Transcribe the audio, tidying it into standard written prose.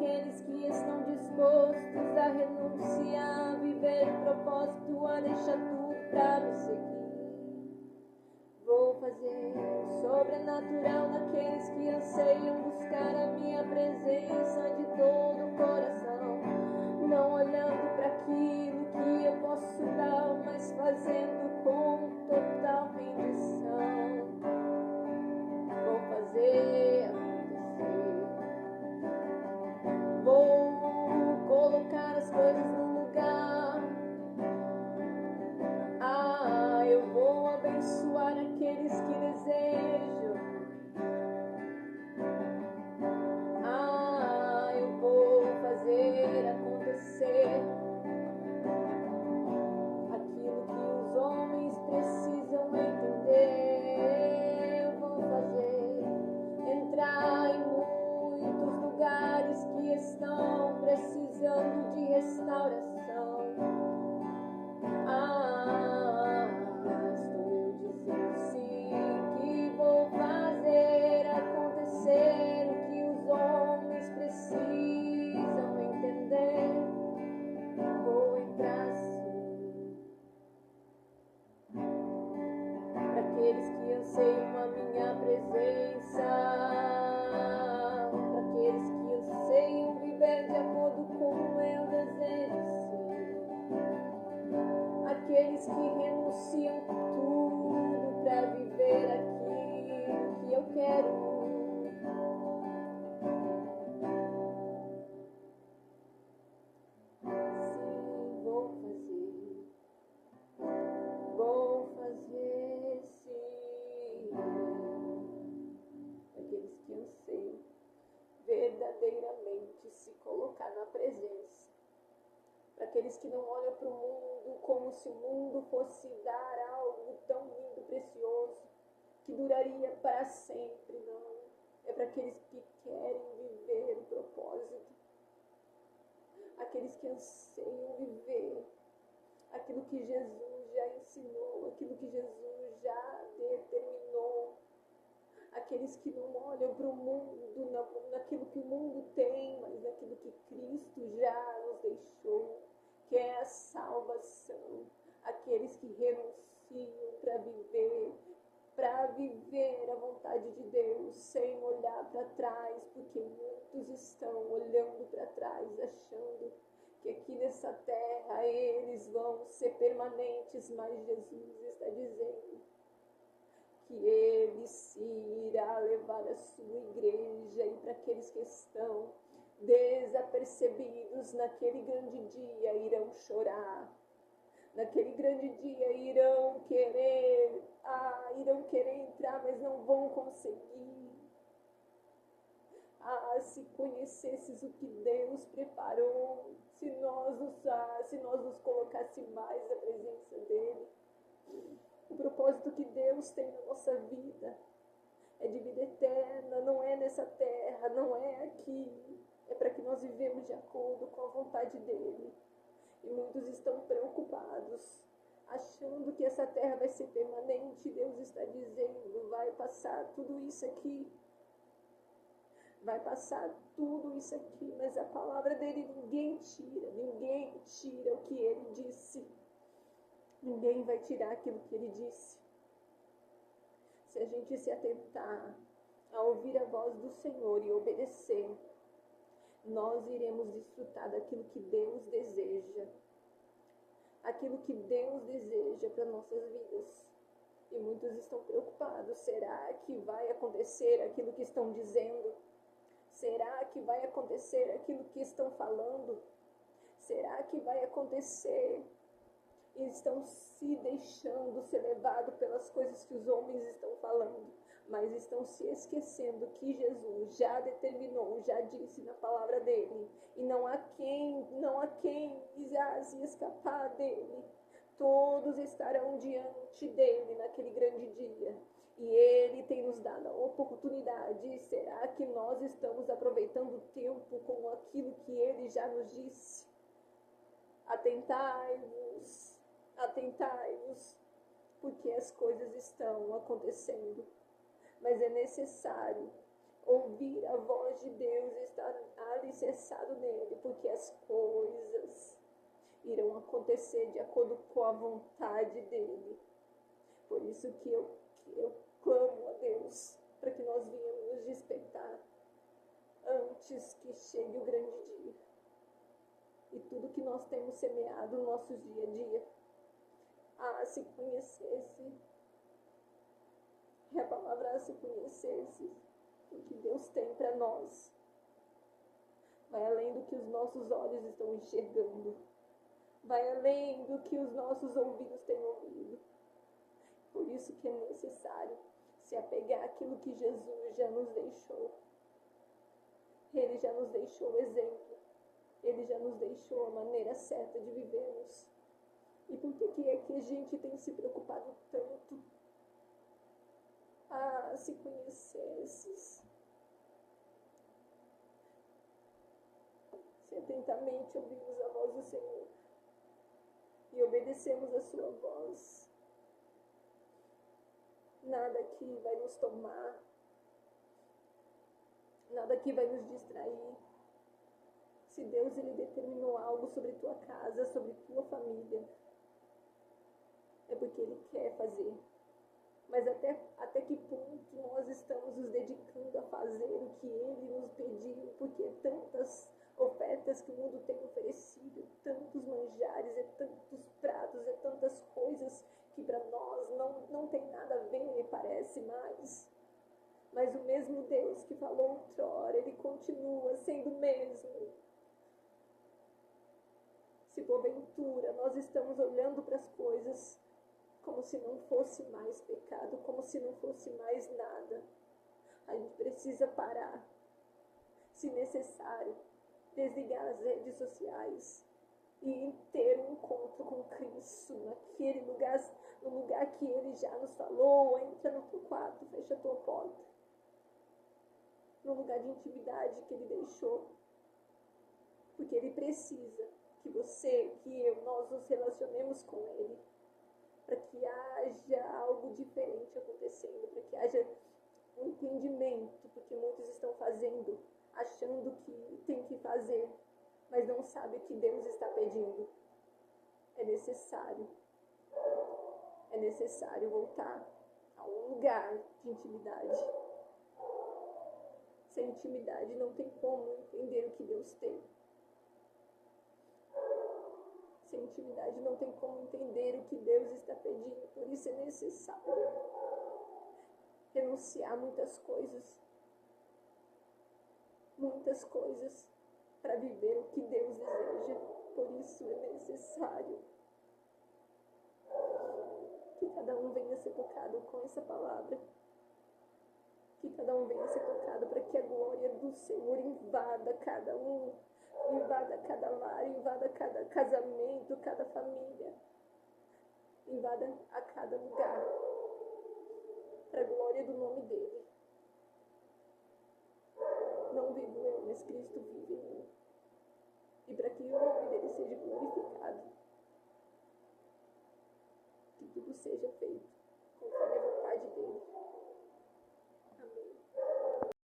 aqueles que estão dispostos a renunciar, a viver o propósito, a deixar tudo para me seguir. Vou fazer o sobrenatural naqueles que anseiam buscar a minha presença de todo o coração, não olhando para aquilo que eu posso dar, mas fazendo com total rendição. Vou fazer acontecer. Vou colocar as coisas no lugar. Eu vou abençoar aqueles que desejam. Eu vou fazer acontecer aquilo que os homens precisam entender. Eu vou fazer entrar em muitos lugares que estão precisando de restauração. Estou eu dizendo sim, que vou fazer acontecer o que os homens precisam entender. Vou entrar sim, para aqueles que anseiam a minha presença, para aqueles que anseiam viver de acordo com o meu desejo, aqueles que renunciam tudo para viver aquilo que eu quero. Sim, vou fazer sim. Aqueles que anseiam verdadeiramente se colocar na presença. Para aqueles que não olham para o mundo como se o mundo fosse dar algo tão lindo, precioso, que duraria para sempre, não. É para aqueles que querem viver o propósito. Aqueles que anseiam viver aquilo que Jesus já ensinou, aquilo que Jesus já determinou. Aqueles que não olham para o mundo, naquilo que o mundo tem, mas naquilo que Cristo já nos deixou, que é a salvação. Aqueles que renunciam para viver a vontade de Deus, sem olhar para trás, porque muitos estão olhando para trás, achando que aqui nessa terra eles vão ser permanentes, mas Jesus está dizendo que Ele se irá levar a sua igreja, e para aqueles que estão desapercebidos naquele grande dia irão chorar. Naquele grande dia irão querer entrar, mas não vão conseguir. Se conhecesses o que Deus preparou, se nós nos colocássemos mais na presença dEle. O propósito que Deus tem na nossa vida é de vida eterna, não é nessa terra, não é aqui. É para que nós vivemos de acordo com a vontade dEle. E muitos estão preocupados, achando que essa terra vai ser permanente. Deus está dizendo, vai passar tudo isso aqui. Vai passar tudo isso aqui, mas a palavra dEle ninguém tira o que Ele disse. Ninguém vai tirar aquilo que Ele disse. Se a gente se atentar a ouvir a voz do Senhor e obedecer, nós iremos desfrutar daquilo que Deus deseja. Aquilo que Deus deseja para nossas vidas. E muitos estão preocupados. Será que vai acontecer aquilo que estão dizendo? Será que vai acontecer aquilo que estão falando? Será que vai acontecer? E estão se deixando ser levados pelas coisas que os homens estão falando, mas estão se esquecendo que Jesus já determinou, já disse na palavra dele, e não há quem se escapar dele. Todos estarão diante dele naquele grande dia, e ele tem nos dado a oportunidade. Será que nós estamos aproveitando o tempo com aquilo que ele já nos disse? Atentai-vos, porque as coisas estão acontecendo. Mas é necessário ouvir a voz de Deus e estar alicerçado nele, porque as coisas irão acontecer de acordo com a vontade dele. Por isso que eu clamo a Deus para que nós venhamos nos despertar antes que chegue o grande dia. E tudo que nós temos semeado no nosso dia a dia, se conhecesse, e a palavra se conhecesse, o que Deus tem para nós, vai além do que os nossos olhos estão enxergando, vai além do que os nossos ouvidos têm ouvido. Por isso que é necessário se apegar àquilo que Jesus já nos deixou. Ele já nos deixou o exemplo. Ele já nos deixou a maneira certa de vivermos. E por que é que a gente tem se preocupado tanto? Se conhecesses, se atentamente ouvimos a voz do Senhor e obedecemos a sua voz, nada aqui vai nos tomar, nada aqui vai nos distrair. Se Deus ele determinou algo sobre tua casa, sobre tua família, é porque Ele quer fazer. Mas até que ponto nós estamos nos dedicando a fazer o que Ele nos pediu? Porque tantas ofertas que o mundo tem oferecido, tantos manjares, tantos pratos, tantas coisas que para nós não tem nada a ver, parece mais. Mas o mesmo Deus que falou outrora, Ele continua sendo o mesmo. Se porventura nós estamos olhando para as coisas como se não fosse mais pecado, como se não fosse mais nada, a gente precisa parar, se necessário, desligar as redes sociais e ter um encontro com Cristo naquele lugar, no lugar que Ele já nos falou. Entra no teu quarto, fecha a tua porta, no lugar de intimidade que Ele deixou, porque Ele precisa que você, que eu, nós nos relacionemos com Ele, para que haja algo diferente acontecendo, para que haja um entendimento, porque muitos estão fazendo, achando que tem que fazer, mas não sabe o que Deus está pedindo. É necessário voltar a um lugar de intimidade. Sem intimidade não tem como entender o que Deus tem. Sem intimidade não tem como entender o que Deus está pedindo. Por isso é necessário renunciar muitas coisas para viver o que Deus deseja. Por isso é necessário que cada um venha ser tocado com essa palavra, que cada um venha ser tocado para que a glória do Senhor invada cada um, invada cada lar, invada cada casamento, cada família, invada a cada lugar, para a glória do nome dele. Não vivo eu, mas Cristo vive em mim. E para que o nome dele seja glorificado, que tudo seja feito